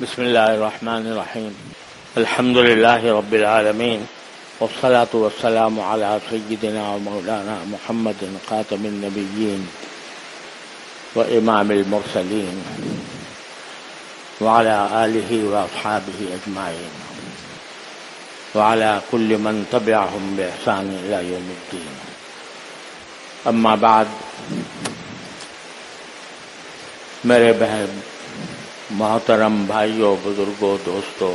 بسم الله الرحمن الرحيم. الحمد لله رب العالمين، والصلاة والسلام على سيدنا ومولانا محمد خاتم النبيين وإمام المرسلين وعلى آله وأصحابه أجمعين وعلى كل من تبعهم بإحسان إلى يوم الدين. أما بعد، میرے بہن محترم بھائیوں، بزرگوں، دوستوں،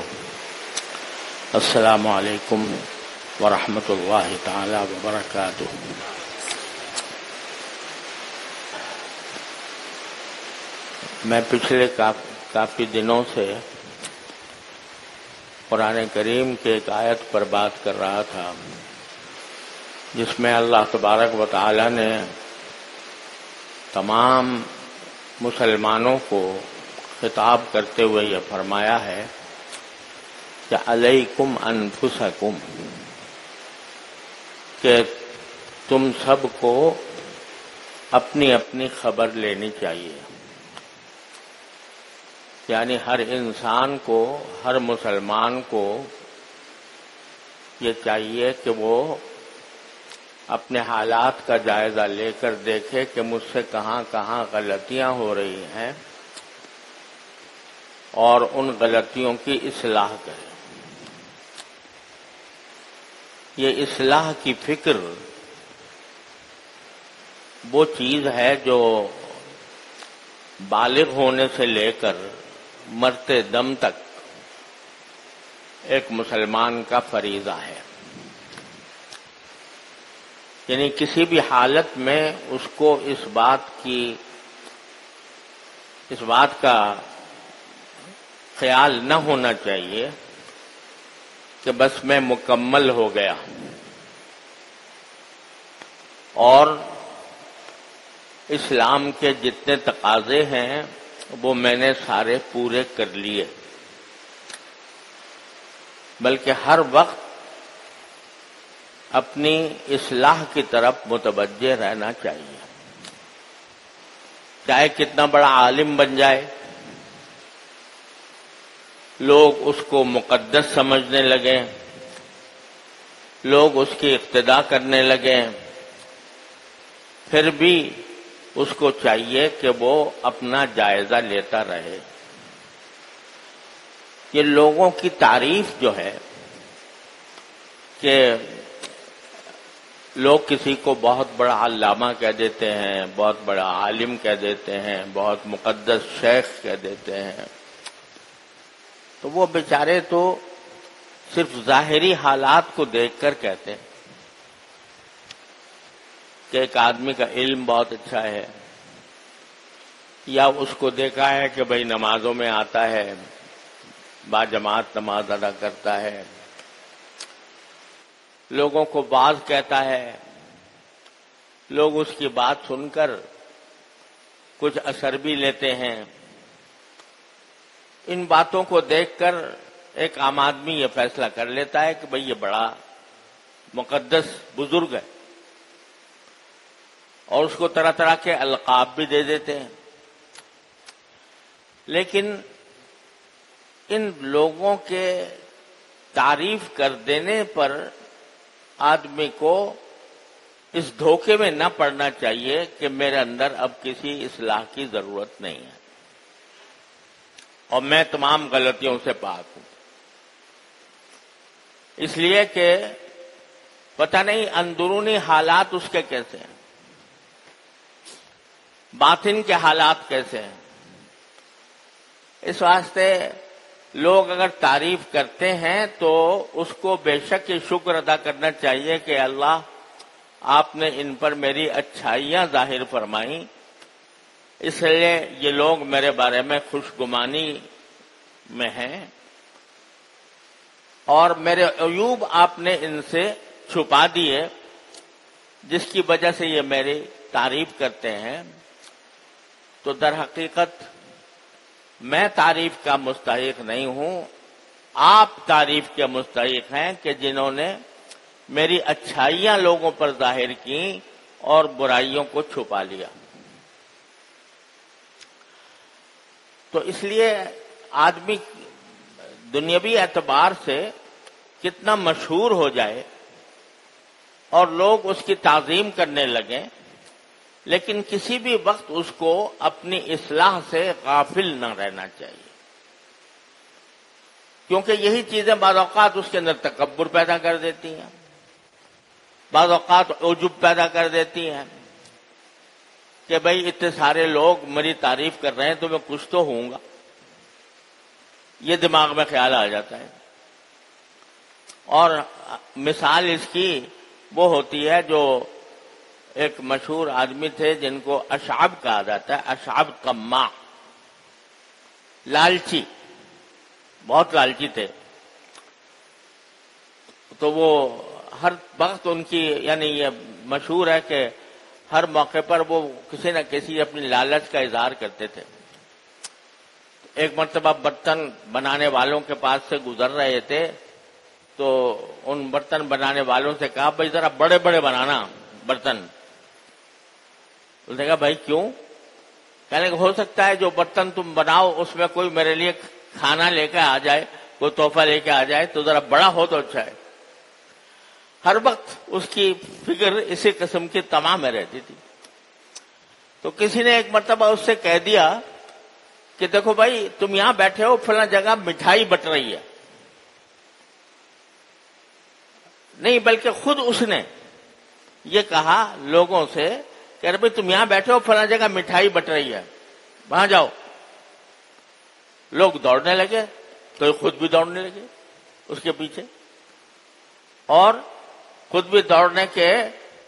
السلام علیکم ورحمۃ اللہ تعالی وبرکاتہ۔ میں پچھلے کافی دنوں سے قرآن کریم کے ایک آیت پر بات کر رہا تھا، جس میں اللہ تبارک و تعالی نے تمام مسلمانوں کو خطاب کرتے ہوئے یہ فرمایا ہے کہ علیکم انفسکم، کہ تم سب کو اپنی اپنی خبر لینی چاہیے، یعنی ہر انسان کو، ہر مسلمان کو یہ چاہیے کہ وہ اپنے حالات کا جائزہ لے کر دیکھے کہ مجھ سے کہاں کہاں غلطیاں ہو رہی ہیں اور ان غلطیوں کی اصلاح کرے۔ یہ اصلاح کی فکر وہ چیز ہے جو بالغ ہونے سے لے کر مرتے دم تک ایک مسلمان کا فریضہ ہے، یعنی کسی بھی حالت میں اس کو اس بات کا خیال نہ ہونا چاہیے کہ بس میں مکمل ہو گیا اور اسلام کے جتنے تقاضے ہیں وہ میں نے سارے پورے کر لیے، بلکہ ہر وقت اپنی اصلاح کی طرف متوجہ رہنا چاہیے، چاہے کتنا بڑا عالم بن جائے، لوگ اس کو مقدس سمجھنے لگیں، لوگ اس کی اقتداء کرنے لگیں، پھر بھی اس کو چاہیے کہ وہ اپنا جائزہ لیتا رہے۔ یہ لوگوں کی تعریف جو ہے کہ لوگ کسی کو بہت بڑا علامہ کہہ دیتے ہیں، بہت بڑا عالم کہہ دیتے ہیں، بہت مقدس شیخ کہہ دیتے ہیں، تو وہ بیچارے تو صرف ظاہری حالات کو دیکھ کر کہتے ہیں کہ ایک آدمی کا علم بہت اچھا ہے، یا اس کو دیکھا ہے کہ بھئی نمازوں میں آتا ہے، باجماعت نماز ادا کرتا ہے، لوگوں کو باز کہتا ہے، لوگ اس کی بات سن کر کچھ اثر بھی لیتے ہیں۔ ان باتوں کو دیکھ کر ایک عام آدمی یہ فیصلہ کر لیتا ہے کہ بھئی یہ بڑا مقدس بزرگ ہے، اور اس کو طرح طرح کے القاب بھی دے دیتے ہیں۔ لیکن ان لوگوں کے تعریف کر دینے پر آدمی کو اس دھوکے میں نہ پڑنا چاہیے کہ میرے اندر اب کسی اصلاح کی ضرورت نہیں ہے اور میں تمام غلطیوں سے پاک ہوں، اس لیے کہ پتہ نہیں اندرونی حالات اس کے کیسے ہیں، باطن کے حالات کیسے ہیں۔ اس واسطے لوگ اگر تعریف کرتے ہیں تو اس کو بے شک یہ شکر ادا کرنا چاہیے کہ اللہ آپ نے ان پر میری اچھائیاں ظاہر فرمائیں، اس لیے یہ لوگ میرے بارے میں خوش گمانی میں ہیں، اور میرے عیوب آپ نے ان سے چھپا دیے، جس کی وجہ سے یہ میری تعریف کرتے ہیں۔ تو در حقیقت میں تعریف کا مستحق نہیں ہوں، آپ تعریف کے مستحق ہیں کہ جنہوں نے میری اچھائیاں لوگوں پر ظاہر کی اور برائیوں کو چھپا لیا۔ تو اس لیے آدمی دنیاوی اعتبار سے کتنا مشہور ہو جائے اور لوگ اس کی تعظیم کرنے لگیں، لیکن کسی بھی وقت اس کو اپنی اصلاح سے غافل نہ رہنا چاہیے، کیونکہ یہی چیزیں بعض اوقات اس کے اندر تکبر پیدا کر دیتی ہیں، بعض اوقات عجب پیدا کر دیتی ہیں کہ بھئی اتنے سارے لوگ میری تعریف کر رہے ہیں تو میں کچھ تو ہوں گا، یہ دماغ میں خیال آ جاتا ہے۔ اور مثال اس کی وہ ہوتی ہے جو ایک مشہور آدمی تھے جن کو اشعب کہا جاتا ہے، اشعب قماع، لالچی، بہت لالچی تھے۔ تو وہ ہر وقت ان کی یعنی یہ مشہور ہے کہ ہر موقع پر وہ کسی نہ کسی اپنی لالچ کا اظہار کرتے تھے۔ ایک مرتبہ برتن بنانے والوں کے پاس سے گزر رہے تھے تو ان برتن بنانے والوں سے کہا بھائی ذرا بڑے بڑے بنانا برتن۔ انہوں نے کہا بھائی کیوں؟ کہنے کہ ہو سکتا ہے جو برتن تم بناؤ اس میں کوئی میرے لیے کھانا لے کے آ جائے، کوئی تحفہ لے کے آ جائے، تو ذرا بڑا ہو تو اچھا ہے۔ ہر وقت اس کی فکر اسی قسم کی تمام میں رہتی تھی۔ تو کسی نے ایک مرتبہ اس سے کہہ دیا کہ دیکھو بھائی تم یہاں بیٹھے ہو، فلاں جگہ مٹھائی بٹ رہی ہے۔ نہیں بلکہ خود اس نے یہ کہا لوگوں سے کہ ارے بھائی تم یہاں بیٹھے ہو، فلاں جگہ مٹھائی بٹ رہی ہے، وہاں جاؤ۔ لوگ دوڑنے لگے تو خود بھی دوڑنے لگے اس کے پیچھے، اور خود بھی دوڑنے کے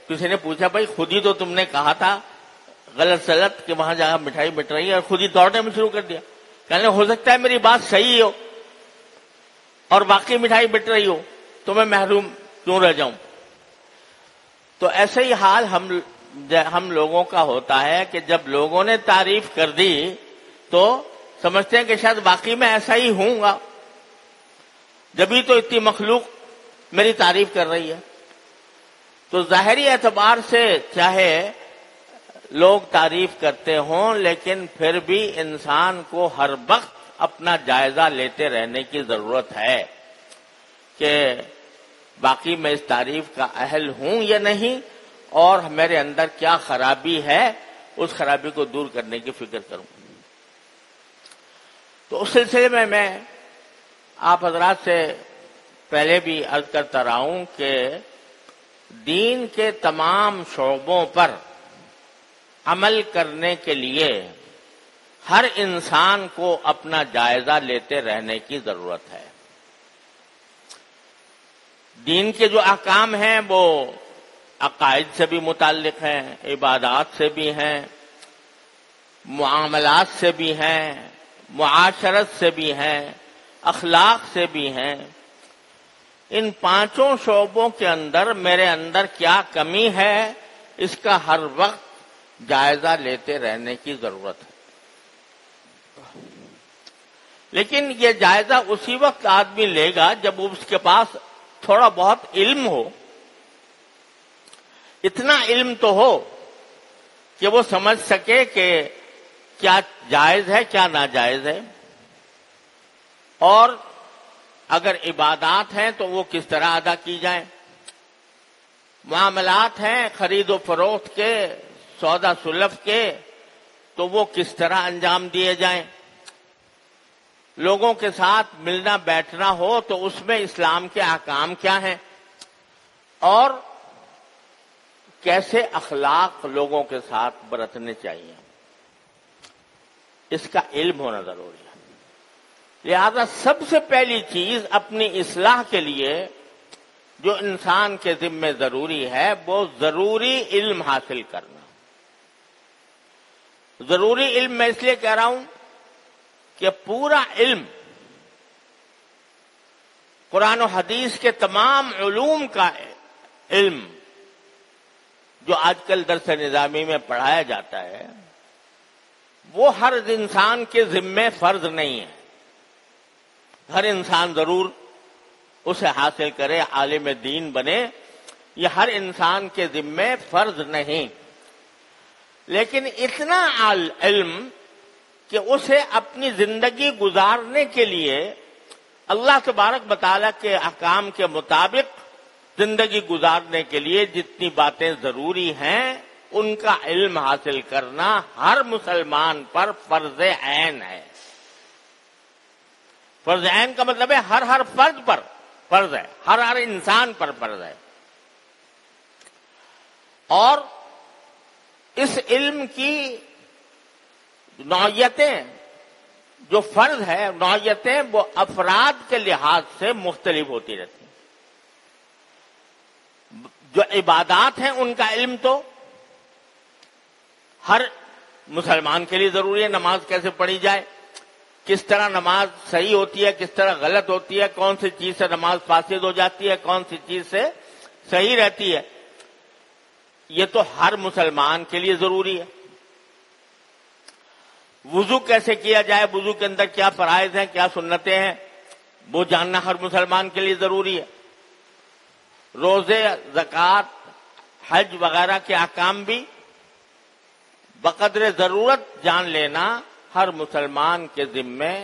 کسی نے پوچھا بھائی خود ہی تو تم نے کہا تھا غلط سلط کہ وہاں جگہ مٹھائی بٹ رہی ہے، اور خود ہی دوڑنے میں شروع کر دیا۔ کہنے ہو سکتا ہے میری بات صحیح ہو اور باقی مٹھائی بٹ رہی ہو تو میں محروم کیوں رہ جاؤں؟ تو ایسے ہی حال ہم لوگوں کا ہوتا ہے کہ جب لوگوں نے تعریف کر دی تو سمجھتے ہیں کہ شاید واقعی میں ایسا ہی ہوں گا، جبھی تو اتنی مخلوق میری تعریف کر رہی ہے۔ تو ظاہری اعتبار سے چاہے لوگ تعریف کرتے ہوں، لیکن پھر بھی انسان کو ہر وقت اپنا جائزہ لیتے رہنے کی ضرورت ہے کہ باقی میں اس تعریف کا اہل ہوں یا نہیں، اور میرے اندر کیا خرابی ہے، اس خرابی کو دور کرنے کی فکر کروں۔ تو اس سلسلے میں آپ حضرات سے پہلے بھی عرض کرتا رہا ہوں کہ دین کے تمام شعبوں پر عمل کرنے کے لیے ہر انسان کو اپنا جائزہ لیتے رہنے کی ضرورت ہے۔ دین کے جو احکام ہیں وہ عقائد سے بھی متعلق ہیں، عبادات سے بھی ہیں، معاملات سے بھی ہیں، معاشرت سے بھی ہیں، اخلاق سے بھی ہیں۔ ان پانچوں شعبوں کے اندر میرے اندر کیا کمی ہے، اس کا ہر وقت جائزہ لیتے رہنے کی ضرورت ہے۔ لیکن یہ جائزہ اسی وقت آدمی لے گا جب اس کے پاس تھوڑا بہت علم ہو، اتنا علم تو ہو کہ وہ سمجھ سکے کہ کیا جائز ہے کیا ناجائز ہے، اور اگر عبادات ہیں تو وہ کس طرح ادا کی جائیں، معاملات ہیں خرید و فروخت کے، سودا سلف کے، تو وہ کس طرح انجام دیے جائیں، لوگوں کے ساتھ ملنا بیٹھنا ہو تو اس میں اسلام کے احکام کیا ہیں، اور کیسے اخلاق لوگوں کے ساتھ برتنے چاہیے، اس کا علم ہونا ضروری ہے۔ لہذا سب سے پہلی چیز اپنی اصلاح کے لیے جو انسان کے ذمہ ضروری ہے وہ ضروری علم حاصل کرنا۔ ضروری علم میں اس لیے کہہ رہا ہوں کہ پورا علم قرآن و حدیث کے تمام علوم کا علم جو آج کل درس نظامی میں پڑھایا جاتا ہے وہ ہر انسان کے ذمے فرض نہیں ہے۔ ہر انسان ضرور اسے حاصل کرے، عالم دین بنے، یہ ہر انسان کے ذمے فرض نہیں، لیکن اتنا علم کہ اسے اپنی زندگی گزارنے کے لیے اللہ تبارک و تعالیٰ کے احکام کے مطابق زندگی گزارنے کے لیے جتنی باتیں ضروری ہیں ان کا علم حاصل کرنا ہر مسلمان پر فرض عین ہے. فرض عین کا مطلب ہے ہر فرد پر فرض ہے، ہر انسان پر فرض ہے. اور اس علم کی نوعیتیں جو فرض ہے، نوعیتیں وہ افراد کے لحاظ سے مختلف ہوتی رہتی ہیں. جو عبادات ہیں ان کا علم تو ہر مسلمان کے لیے ضروری ہے. نماز کیسے پڑھی جائے، کس طرح نماز صحیح ہوتی ہے، کس طرح غلط ہوتی ہے، کون سی چیز سے نماز فاسد ہو جاتی ہے، کون سی چیز سے صحیح رہتی ہے، یہ تو ہر مسلمان کے لیے ضروری ہے. وضو کیسے کیا جائے، وضو کے اندر کیا فرائض ہیں، کیا سنتیں ہیں، وہ جاننا ہر مسلمان کے لیے ضروری ہے. روزے، زکوٰۃ، حج وغیرہ کے احکام بھی بقدر ضرورت جان لینا ہر مسلمان کے ذمے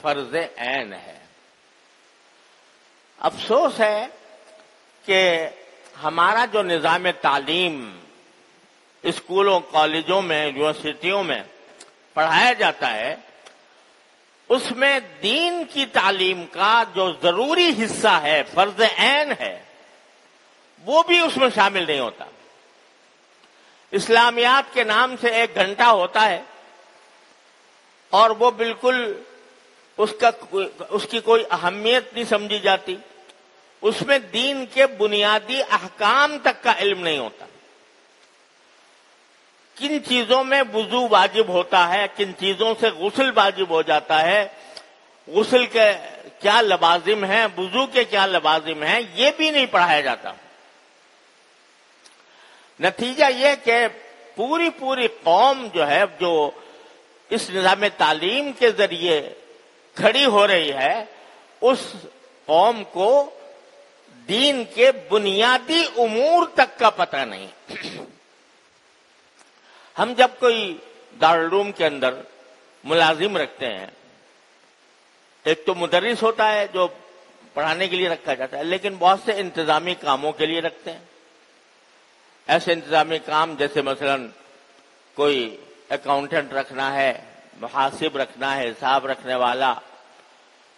فرض عین ہے. افسوس ہے کہ ہمارا جو نظام تعلیم اسکولوں، کالجوں میں، یونیورسٹیوں میں پڑھایا جاتا ہے، اس میں دین کی تعلیم کا جو ضروری حصہ ہے، فرض عین ہے، وہ بھی اس میں شامل نہیں ہوتا. اسلامیات کے نام سے 1 گھنٹہ ہوتا ہے اور وہ بالکل اس کی کوئی اہمیت نہیں سمجھی جاتی. اس میں دین کے بنیادی احکام تک کا علم نہیں ہوتا. کن چیزوں میں وضو واجب ہوتا ہے، کن چیزوں سے غسل واجب ہو جاتا ہے، غسل کے کیا لوازم ہیں، وضو کے کیا لوازم ہیں، یہ بھی نہیں پڑھایا جاتا. نتیجہ یہ کہ پوری قوم جو ہے، جو اس نظام تعلیم کے ذریعے کھڑی ہو رہی ہے، اس قوم کو دین کے بنیادی امور تک کا پتہ نہیں. ہم جب کوئی دارالعلوم کے اندر ملازم رکھتے ہیں، ایک تو مدرس ہوتا ہے جو پڑھانے کے لیے رکھا جاتا ہے، لیکن بہت سے انتظامی کاموں کے لیے رکھتے ہیں. ایسے انتظامی کام جیسے مثلا کوئی اکاؤنٹنٹ رکھنا ہے، محاسب رکھنا ہے، حساب رکھنے والا،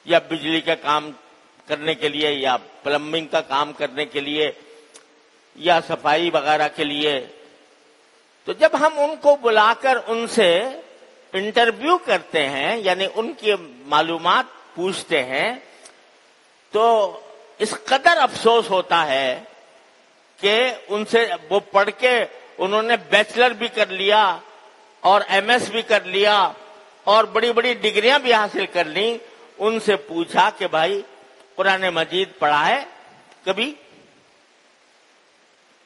یا بجلی کا کام کرنے کے لیے، یا پلمبنگ کا کام کرنے کے لیے، یا صفائی وغیرہ کے لیے. تو جب ہم ان کو بلا کر ان سے انٹرویو کرتے ہیں، یعنی ان کی معلومات پوچھتے ہیں، تو اس قدر افسوس ہوتا ہے کہ ان سے وہ پڑھ کے انہوں نے بیچلر بھی کر لیا اور ایم ایس بھی کر لیا اور بڑی بڑی ڈگریاں بھی حاصل کر لیں. ان سے پوچھا کہ بھائی قرآن مجید پڑھا ہے کبھی؟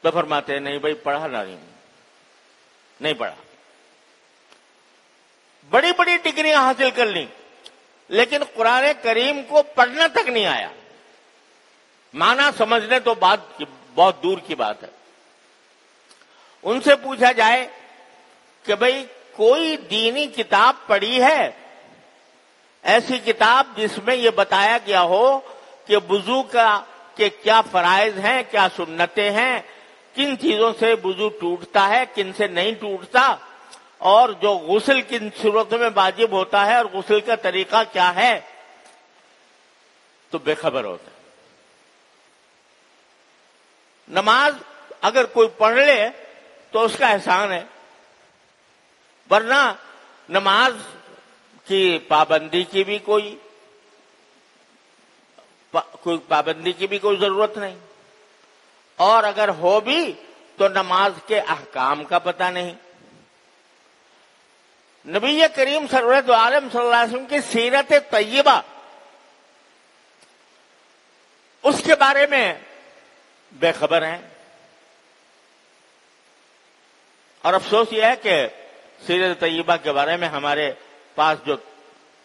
تو فرماتے ہیں نہیں بھائی پڑھا نہیں پڑھا. بڑی بڑی ڈگریاں حاصل کر لیں لیکن قرآن کریم کو پڑھنا تک نہیں آیا. معنی سمجھنے تو بہت دور کی بات ہے. ان سے پوچھا جائے کہ بھئی کوئی دینی کتاب پڑھی ہے، ایسی کتاب جس میں یہ بتایا گیا ہو کہ وضو کے کیا فرائض ہیں، کیا سنتیں ہیں، کن چیزوں سے وضو ٹوٹتا ہے، کن سے نہیں ٹوٹتا، اور جو غسل کن صورتوں میں واجب ہوتا ہے اور غسل کا طریقہ کیا ہے، تو بے خبر ہوتا ہے. نماز اگر کوئی پڑھ لے تو اس کا احسان ہے، ورنہ نماز کی پابندی کی بھی کوئی ضرورت نہیں، اور اگر ہو بھی تو نماز کے احکام کا پتہ نہیں. نبی کریم سرورت عالم صلی اللہ علیہ وسلم کی سیرت طیبہ، اس کے بارے میں بے خبر ہیں. اور افسوس یہ ہے کہ سیرت طیبہ کے بارے میں ہمارے پاس جو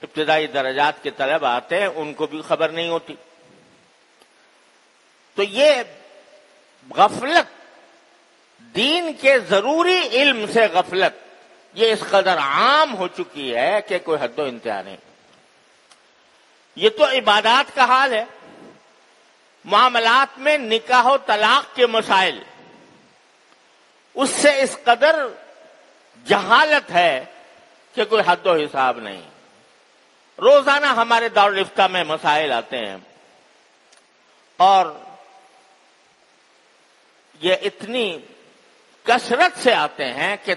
ابتدائی درجات کے طلبہ آتے ہیں ان کو بھی خبر نہیں ہوتی. تو یہ غفلت، دین کے ضروری علم سے غفلت، یہ اس قدر عام ہو چکی ہے کہ کوئی حد و انتہا نہیں۔ یہ تو عبادات کا حال ہے۔ معاملات میں نکاح و طلاق کے مسائل، اس سے اس قدر جہالت ہے کہ کوئی حد و حساب نہیں۔ روزانہ ہمارے دارالفتہ میں مسائل آتے ہیں، اور یہ اتنی کثرت سے آتے ہیں کہ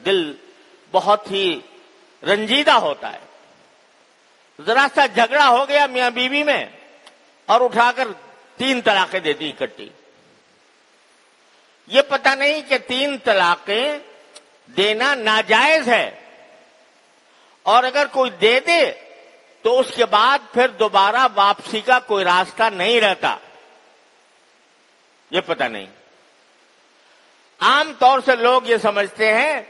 دل بہت ہی رنجیدہ ہوتا ہے۔ ذرا سا جھگڑا ہو گیا میاں بیوی میں اور اٹھا کر 3 طلاقیں دے دی اکٹھی۔ یہ پتہ نہیں کہ 3 طلاقیں دینا ناجائز ہے، اور اگر کوئی دے دے تو اس کے بعد پھر دوبارہ واپسی کا کوئی راستہ نہیں رہتا۔ یہ پتہ نہیں۔ عام طور سے لوگ یہ سمجھتے ہیں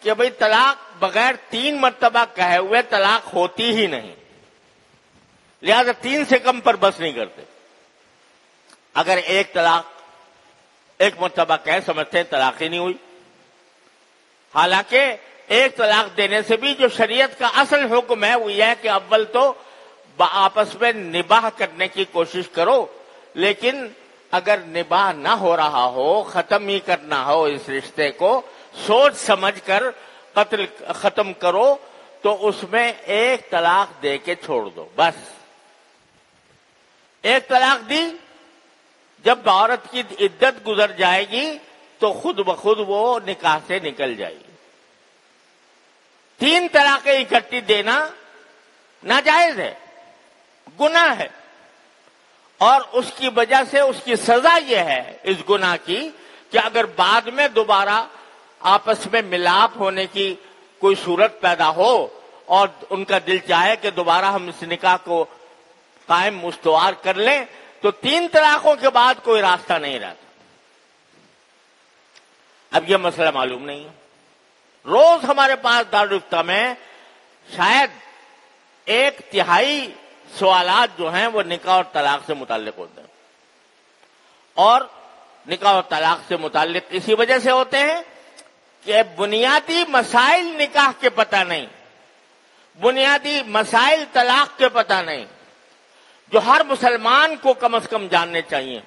کہ بھئی طلاق بغیر 3 مرتبہ کہے ہوئے طلاق ہوتی ہی نہیں، لہذا 3 سے کم پر بس نہیں کرتے۔ اگر 1 طلاق 1 مرتبہ کہہ سمجھتے ہیں طلاق ہی نہیں ہوئی، حالانکہ 1 طلاق دینے سے بھی جو شریعت کا اصل حکم ہے وہ یہ ہے کہ اول تو آپس میں نباہ کرنے کی کوشش کرو، لیکن اگر نباہ نہ ہو رہا ہو، ختم ہی کرنا ہو اس رشتے کو، سوچ سمجھ کر ختم کرو، تو اس میں 1 طلاق دے کے چھوڑ دو، بس۔ 1 طلاق دی، جب عورت کی عدت گزر جائے گی تو خود بخود وہ نکاح سے نکل جائے گی۔ 3 طلاقیں اکٹھی دینا ناجائز ہے، گناہ ہے، اور اس کی وجہ سے اس کی سزا یہ ہے اس گناہ کی کہ اگر بعد میں دوبارہ آپس میں ملاپ ہونے کی کوئی صورت پیدا ہو اور ان کا دل چاہے کہ دوبارہ ہم اس نکاح کو قائم استوار کر لیں، تو 3 طلاقوں کے بعد کوئی راستہ نہیں رہتا۔ اب یہ مسئلہ معلوم نہیں ہے۔ روز ہمارے پاس دارالفتہ میں شاید 1/3 سوالات جو ہیں وہ نکاح اور طلاق سے متعلق ہوتے ہیں، اور نکاح اور طلاق سے متعلق اسی وجہ سے ہوتے ہیں کہ بنیادی مسائل نکاح کے پتہ نہیں، بنیادی مسائل طلاق کے پتہ نہیں، جو ہر مسلمان کو کم از کم جاننے چاہیے،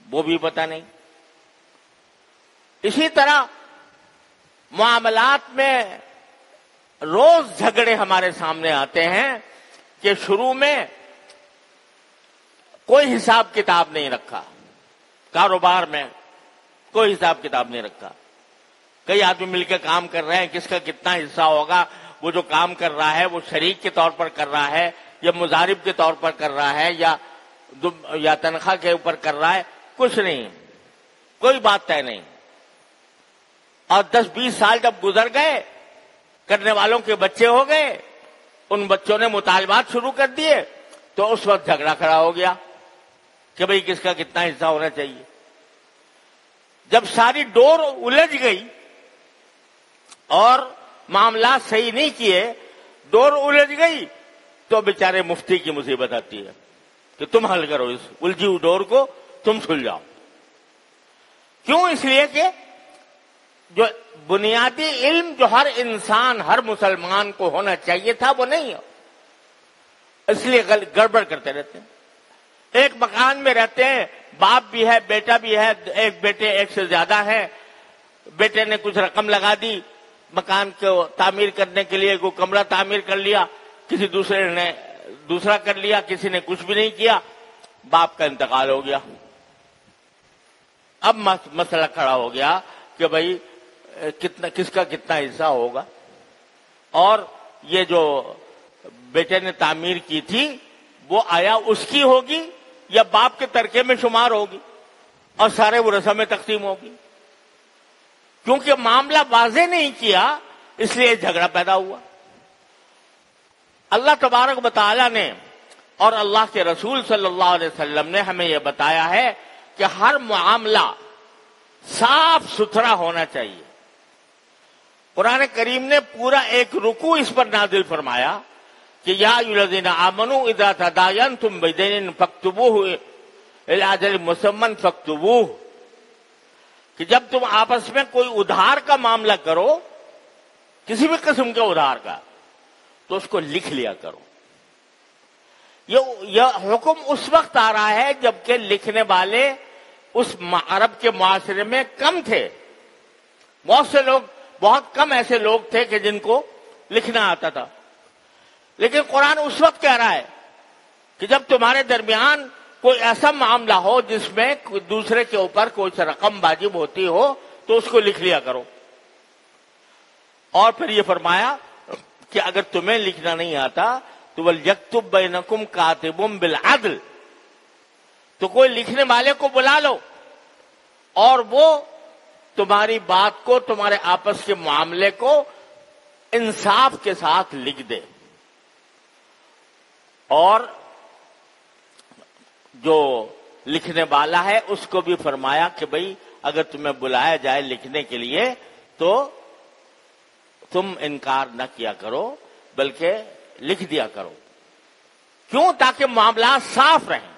وہ بھی پتہ نہیں۔ اسی طرح معاملات میں روز جھگڑے ہمارے سامنے آتے ہیں کہ شروع میں کوئی حساب کتاب نہیں رکھا، کاروبار میں کوئی حساب کتاب نہیں رکھا، کئی آدمی مل کے کام کر رہے ہیں، کس کا کتنا حصہ ہوگا، وہ جو کام کر رہا ہے وہ شریک کے طور پر کر رہا ہے یا مضارب کے طور پر کر رہا ہے یا تنخواہ کے اوپر کر رہا ہے، کچھ نہیں، کوئی بات طے نہیں۔ اور 10-20 سال جب گزر گئے، کرنے والوں کے بچے ہو گئے، ان بچوں نے مطالبات شروع کر دیے، تو اس وقت جھگڑا کھڑا ہو گیا کہ بھئی کس کا کتنا حصہ ہونا چاہیے۔ جب ساری ڈور الجھ گئی اور معاملات صحیح نہیں کیے، ڈور الجھ گئی، تو بیچارے مفتی کی مصیبت آتی ہے کہ تم حل کرو اس الجھی ہوئی ڈور کو، تم سلجھاؤ۔ کیوں؟ اس لیے کہ جو بنیادی علم جو ہر انسان، ہر مسلمان کو ہونا چاہیے تھا وہ نہیں ہو، اس لیے گڑبڑ کرتے رہتے ہیں۔ ایک مکان میں رہتے ہیں، باپ بھی ہے، بیٹا بھی ہے، ایک بیٹے ایک سے زیادہ ہیں، بیٹے نے کچھ رقم لگا دی مکان کو تعمیر کرنے کے لیے، کوئی کمرہ تعمیر کر لیا، کسی دوسرے نے دوسرا کر لیا، کسی نے کچھ بھی نہیں کیا، باپ کا انتقال ہو گیا۔ اب مسئلہ کھڑا ہو گیا کہ بھائی کس کا کتنا حصہ ہوگا، اور یہ جو بیٹے نے تعمیر کی تھی وہ آیا اس کی ہوگی یا باپ کے ترکے میں شمار ہوگی، اور سارے ورثہ میں تقسیم ہوگی۔ کیونکہ معاملہ واضح نہیں کیا، اس لیے جھگڑا پیدا ہوا۔ اللہ تبارک و تعالی نے اور اللہ کے رسول صلی اللہ علیہ وسلم نے ہمیں یہ بتایا ہے کہ ہر معاملہ صاف ستھرا ہونا چاہیے۔ قرآن کریم نے پورا ایک رکوع اس پر نازل فرمایا کہ یا ایھا الذین آمنوا اذا تداینتم بدین فاکتبوہ الی اجل مسمى فاکتبوہ، کہ جب تم آپس میں کوئی ادھار کا معاملہ کرو کسی بھی قسم کے ادھار کا، تو اس کو لکھ لیا کرو۔ یہ حکم اس وقت آ رہا ہے جبکہ لکھنے والے اس عرب کے معاشرے میں کم تھے۔ بہت کم ایسے لوگ تھے کہ جن کو لکھنا آتا تھا، لیکن قرآن اس وقت کہہ رہا ہے کہ جب تمہارے درمیان کوئی ایسا معاملہ ہو جس میں دوسرے کے اوپر کوئی رقم واجب ہوتی ہو تو اس کو لکھ لیا کرو۔ اور پھر یہ فرمایا کہ اگر تمہیں لکھنا نہیں آتا تو وَلْيَكْتُبْ بَيْنَكُمْ كَاتِبٌ بِالْعَدْلِ، تو کوئی لکھنے والے کو بلا لو اور وہ تمہاری بات کو، تمہارے آپس کے معاملے کو انصاف کے ساتھ لکھ دے۔ اور جو لکھنے والا ہے اس کو بھی فرمایا کہ بھئی اگر تمہیں بلایا جائے لکھنے کے لیے تو تم انکار نہ کیا کرو بلکہ لکھ دیا کرو۔ کیوں؟ تاکہ معاملات صاف رہیں۔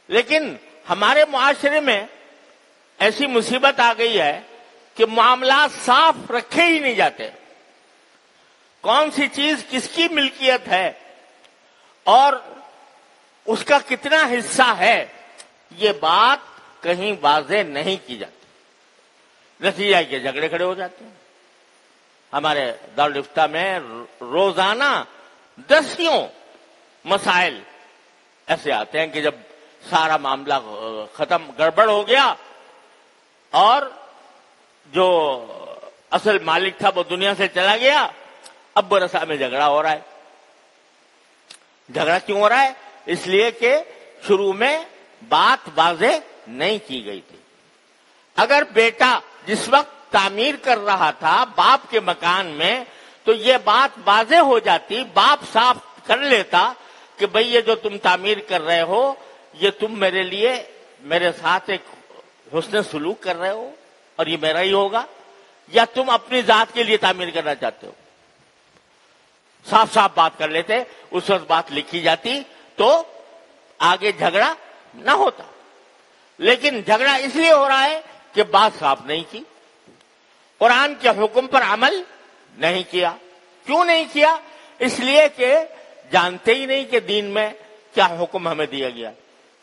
لیکن ہمارے معاشرے میں ایسی مصیبت آ گئی ہے کہ معاملات صاف رکھے ہی نہیں جاتے۔ کون سی چیز کس کی ملکیت ہے اور اس کا کتنا حصہ ہے، یہ بات کہیں واضح نہیں کی جاتی۔ نتیجہ کے جھگڑے کھڑے ہو جاتے ہیں۔ ہمارے دارالفتہ میں روزانہ دسیوں مسائل ایسے آتے ہیں کہ جب سارا معاملہ ختم گڑبڑ ہو گیا اور جو اصل مالک تھا وہ دنیا سے چلا گیا، اب برسا میں جھگڑا ہو رہا ہے۔ جھگڑا کیوں ہو رہا ہے؟ اس لیے کہ شروع میں بات واضح نہیں کی گئی تھی۔ اگر بیٹا جس وقت تعمیر کر رہا تھا باپ کے مکان میں تو یہ بات واضح ہو جاتی، باپ صاف کر لیتا کہ بھئی یہ جو تم تعمیر کر رہے ہو یہ تم میرے لیے میرے ساتھ ایک حسن سلوک کر رہے ہو اور یہ میرا ہی ہوگا، یا تم اپنی ذات کے لیے تعمیر کرنا چاہتے ہو۔ صاف صاف بات کر لیتے، اس وقت بات لکھی جاتی تو آگے جھگڑا نہ ہوتا۔ لیکن جھگڑا اس لیے ہو رہا ہے کہ بات صاف نہیں کی، قرآن کے حکم پر عمل نہیں کیا۔ کیوں نہیں کیا؟ اس لیے کہ جانتے ہی نہیں کہ دین میں کیا حکم ہمیں دیا گیا،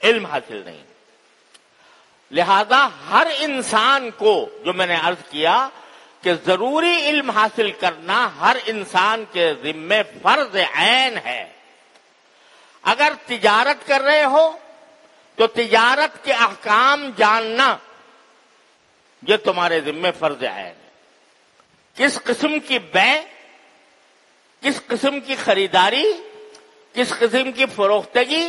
علم حاصل نہیں۔ لہذا ہر انسان کو، جو میں نے عرض کیا کہ ضروری علم حاصل کرنا ہر انسان کے ذمے فرض عین ہے۔ اگر تجارت کر رہے ہو تو تجارت کے احکام جاننا یہ تمہارے ذمے فرض عین ہے۔ کس قسم کی بے، کس قسم کی خریداری، کس قسم کی فروختگی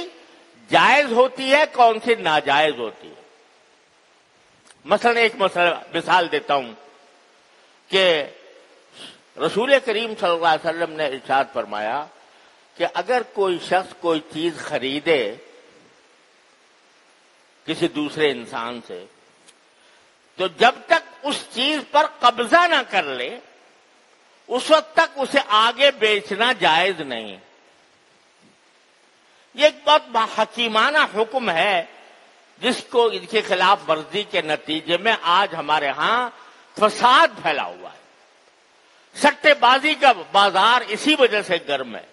جائز ہوتی ہے، کون سی ناجائز ہوتی ہے۔ مثلا ایک مثال دیتا ہوں کہ رسول کریم صلی اللہ علیہ وسلم نے ارشاد فرمایا کہ اگر کوئی شخص کوئی چیز خریدے کسی دوسرے انسان سے تو جب تک اس چیز پر قبضہ نہ کر لے اس وقت تک اسے آگے بیچنا جائز نہیں۔ یہ ایک بہت حکیمانہ حکم ہے جس کو ان کے خلاف ورزی کے نتیجے میں آج ہمارے ہاں فساد پھیلا ہوا ہے۔ سٹے بازی کا بازار اسی وجہ سے گرم ہے،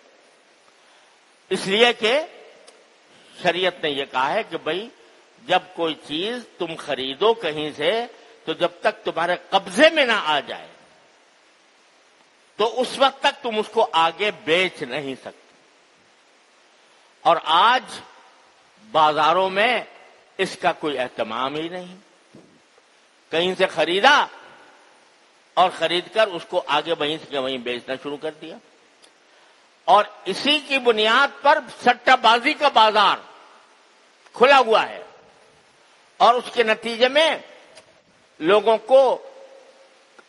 اس لیے کہ شریعت نے یہ کہا ہے کہ بھئی جب کوئی چیز تم خریدو کہیں سے تو جب تک تمہارے قبضے میں نہ آ جائے تو اس وقت تک تم اس کو آگے بیچ نہیں سکتے۔ اور آج بازاروں میں اس کا کوئی اہتمام ہی نہیں، کہیں سے خریدا اور خرید کر اس کو آگے وہیں سے وہیں بیچنا شروع کر دیا، اور اسی کی بنیاد پر سٹہ بازی کا بازار کھلا ہوا ہے، اور اس کے نتیجے میں لوگوں کو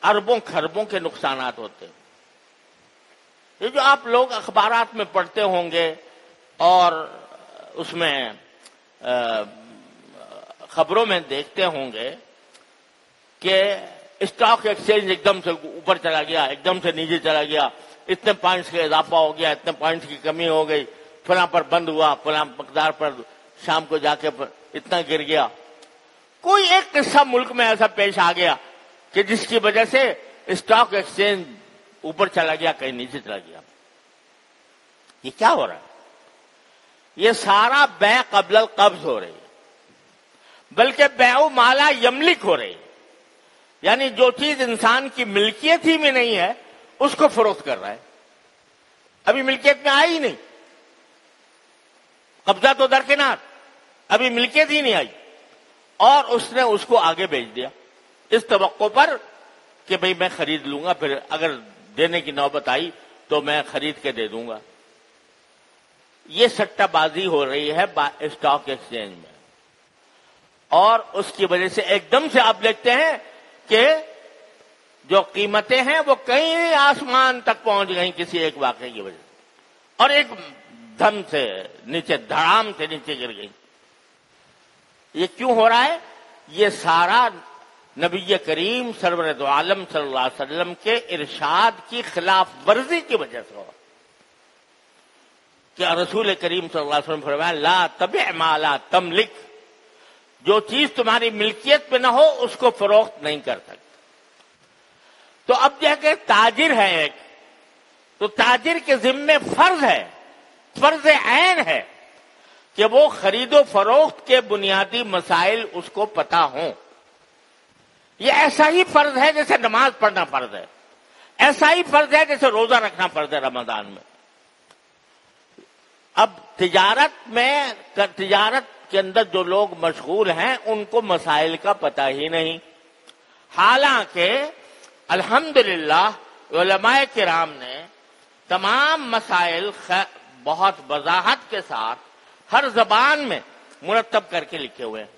اربوں خربوں کے نقصانات ہوتے ہیں۔ یہ جو آپ لوگ اخبارات میں پڑھتے ہوں گے اور اس میں خبروں میں دیکھتے ہوں گے کہ اسٹاک ایکسچینج ایک دم سے اوپر چلا گیا، ایک دم سے نیچے چلا گیا، اتنے پوائنٹس کا اضافہ ہو گیا، اتنے پوائنٹس کی کمی ہو گئی، فلاں پر بند ہوا، فلاں مقدار پر شام کو جا کے اتنا گر گیا۔ کوئی ایک قصہ ملک میں ایسا پیش آ گیا کہ جس کی وجہ سے اسٹاک ایکسچینج اوپر چلا گیا کہیں نیچے چلا گیا. یہ کیا ہو رہا ہے؟ یہ سارا بیع قبل القبض ہو رہی ہے، بلکہ بیع مالا یملک ہو رہی ہے. یعنی جو چیز انسان کی ملکیت ہی میں نہیں ہے اس کو فروخت کر رہا ہے. ابھی ملکیت میں آئی ہی نہیں، قبضہ تو درکنار، ابھی ملکیت ہی نہیں آئی، اور اس نے اس کو آگے بیچ دیا اس توقع پر کہ بھئی میں خرید لوں گا، پھر اگر دینے کی نوبت آئی تو میں خرید کے دے دوں گا. یہ سٹہ بازی ہو رہی ہے اسٹاک ایکسچینج میں، اور اس کی وجہ سے ایک دم سے آپ دیکھتے ہیں کہ جو قیمتیں ہیں وہ کئی آسمان تک پہنچ گئیں کسی ایک واقعے کی وجہ سے، اور ایک دم سے نیچے دھڑام سے نیچے گر گئی. یہ کیوں ہو رہا ہے؟ یہ سارا نبی کریم سرور دو عالم صلی اللہ علیہ وسلم کے ارشاد کی خلاف ورزی کی وجہ سے ہو رہا ہے کہ رسول کریم صلی اللہ علیہ وسلم فرمایا لا تبع ما لا تملک، جو چیز تمہاری ملکیت میں نہ ہو اس کو فروخت نہیں کر سکتے. تو اب جو کہ تاجر ہے ایک، تو تاجر کے ذمے فرض ہے، فرض عین ہے کہ وہ خرید و فروخت کے بنیادی مسائل اس کو پتہ ہوں. یہ ایسا ہی فرض ہے جیسے نماز پڑھنا فرض ہے، ایسا ہی فرض ہے جیسے روزہ رکھنا فرض ہے رمضان میں. اب تجارت کے اندر جو لوگ مشغول ہیں ان کو مسائل کا پتہ ہی نہیں، حالانکہ الحمدللہ علماء کرام نے تمام مسائل بہت وضاحت کے ساتھ ہر زبان میں مرتب کر کے لکھے ہوئے ہیں،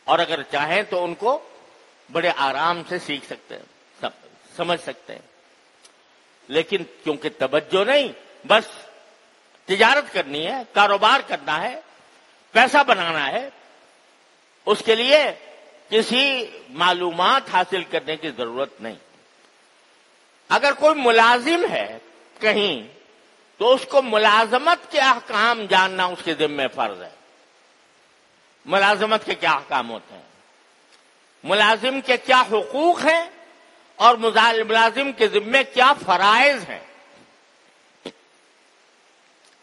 اور اگر چاہیں تو ان کو بڑے آرام سے سیکھ سکتے ہیں، سمجھ سکتے ہیں. لیکن کیونکہ توجہ نہیں، بس تجارت کرنی ہے، کاروبار کرنا ہے، پیسہ بنانا ہے، اس کے لیے کسی معلومات حاصل کرنے کی ضرورت نہیں. اگر کوئی ملازم ہے کہیں تو اس کو ملازمت کے احکام جاننا اس کے ذمہ فرض ہے. ملازمت کے کیا احکام ہوتے ہیں، ملازم کے کیا حقوق ہیں، اور ملازم کے ذمہ کیا فرائض ہیں،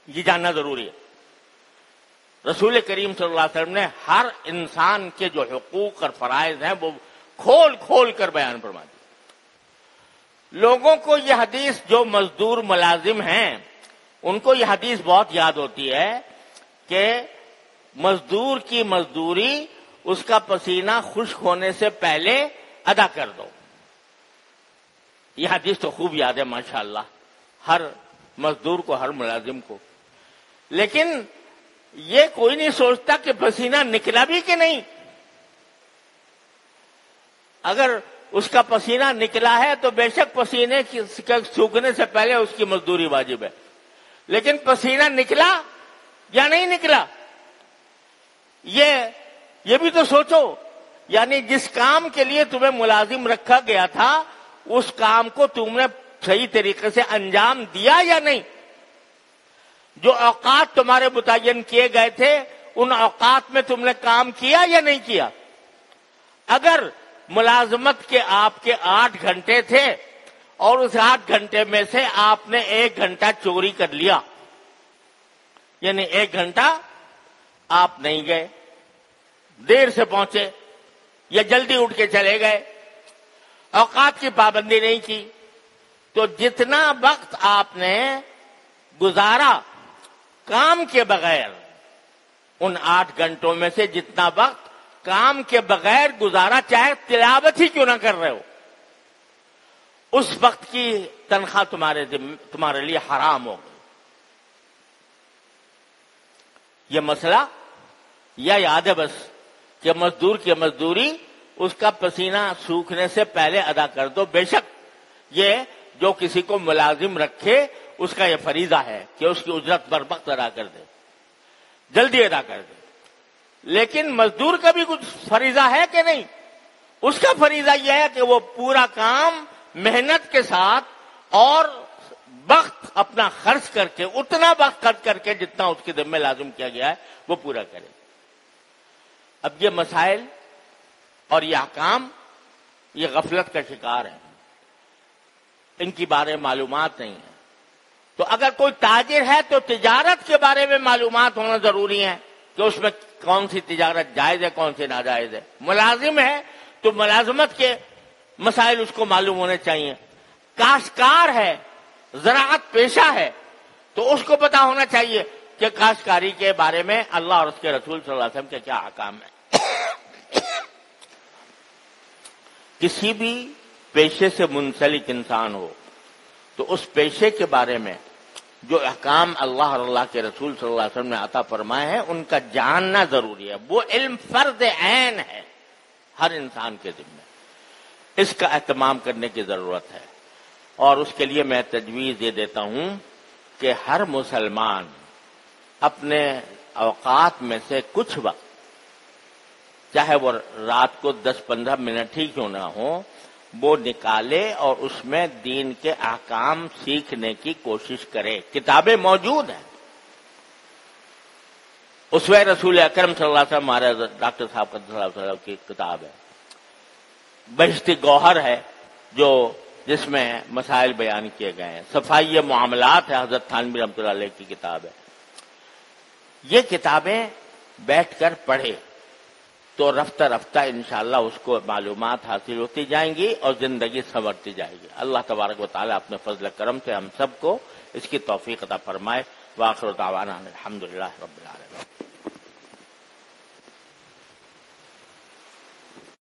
یہ جاننا ضروری ہے. رسول کریم صلی اللہ علیہ وسلم نے ہر انسان کے جو حقوق اور فرائض ہیں وہ کھول کھول کر بیان فرما دی. لوگوں کو یہ حدیث، جو مزدور ملازم ہیں ان کو یہ حدیث بہت یاد ہوتی ہے کہ مزدور کی مزدوری اس کا پسینہ خشک ہونے سے پہلے ادا کر دو. یہ حدیث تو خوب یاد ہے ماشاءاللہ ہر مزدور کو، ہر ملازم کو. لیکن یہ کوئی نہیں سوچتا کہ پسینہ نکلا بھی کہ نہیں. اگر اس کا پسینہ نکلا ہے تو بے شک پسینے سوکھنے سے پہلے اس کی مزدوری واجب ہے، لیکن پسینہ نکلا یا نہیں نکلا یہ بھی تو سوچو. یعنی جس کام کے لیے تمہیں ملازم رکھا گیا تھا اس کام کو تم نے صحیح طریقے سے انجام دیا یا نہیں. جو اوقات تمہارے متعین کیے گئے تھے ان اوقات میں تم نے کام کیا یا نہیں کیا. اگر ملازمت کے آپ کے 8 گھنٹے تھے اور اس 8 گھنٹے میں سے آپ نے 1 گھنٹہ چوری کر لیا، یعنی 1 گھنٹہ آپ نہیں گئے، دیر سے پہنچے یا جلدی اٹھ کے چلے گئے، اوقات کی پابندی نہیں کی، تو جتنا وقت آپ نے گزارا کام کے بغیر، ان 8 گھنٹوں میں سے جتنا وقت کام کے بغیر گزارا، چاہے تلاوت ہی کیوں نہ کر رہے ہو، اس وقت کی تنخواہ تمہارے لیے حرام ہو گئی. یہ مسئلہ یا یاد ہے بس کہ مزدور کی مزدوری اس کا پسینہ سوکھنے سے پہلے ادا کر دو. بے شک یہ جو کسی کو ملازم رکھے اس کا یہ فریضہ ہے کہ اس کی اجرت بر وقت ادا کر دے، جلدی ادا کر دے. لیکن مزدور کا بھی کچھ فریضہ ہے کہ نہیں؟ اس کا فریضہ یہ ہے کہ وہ پورا کام محنت کے ساتھ اور وقت اپنا خرچ کر کے، اتنا وقت خرچ کر کے جتنا اس کے ذمہ لازم کیا گیا ہے وہ پورا کرے. اب یہ مسائل اور یہ احکام یہ غفلت کا شکار ہیں، ان کی بارے معلومات نہیں ہے۔ تو اگر کوئی تاجر ہے تو تجارت کے بارے میں معلومات ہونا ضروری ہے کہ اس میں کون سی تجارت جائز ہے، کون سی ناجائز ہے۔ ملازم ہے تو ملازمت کے مسائل اس کو معلوم ہونے چاہیے۔ کاشتکار ہے، زراعت پیشہ ہے، تو اس کو پتا ہونا چاہیے کہ کاشتکاری کے بارے میں اللہ اور اس کے رسول صلی اللہ علیہ وسلم کے کیا احکام ہیں۔ کسی بھی پیشے سے منسلک انسان ہو تو اس پیشے کے بارے میں جو احکام اللہ اور اللہ کے رسول صلی اللہ علیہ وسلم نے عطا فرمائے ہیں ان کا جاننا ضروری ہے۔ وہ علم فرض عین ہے ہر انسان کے ذمہ، اس کا اہتمام کرنے کی ضرورت ہے۔ اور اس کے لیے میں تجویز یہ دیتا ہوں کہ ہر مسلمان اپنے اوقات میں سے کچھ وقت، چاہے وہ رات کو 10-15 منٹ ہی کیوں نہ ہو، وہ نکالے اور اس میں دین کے احکام سیکھنے کی کوشش کرے۔ کتابیں موجود ہیں، اسوہ رسول اکرم صلی اللہ علیہ وسلم ہمارے ڈاکٹر صاحب صلی اللہ علیہ وسلم کی کتاب ہے، بہشتی گوہر ہے جو جس میں مسائل بیان کیے گئے ہیں، صفائی معاملات ہے، حضرت تھانوی رحمۃ اللہ علیہ کی کتاب ہے۔ یہ کتابیں بیٹھ کر پڑھے تو رفتہ رفتہ انشاءاللہ اس کو معلومات حاصل ہوتی جائیں گی اور زندگی سنورتی جائے گی۔ اللہ تبارک و تعالیٰ اپنے فضل کرم سے ہم سب کو اس کی توفیق عطا فرمائے۔ وآخر دعوانا الحمدللہ رب العالمین۔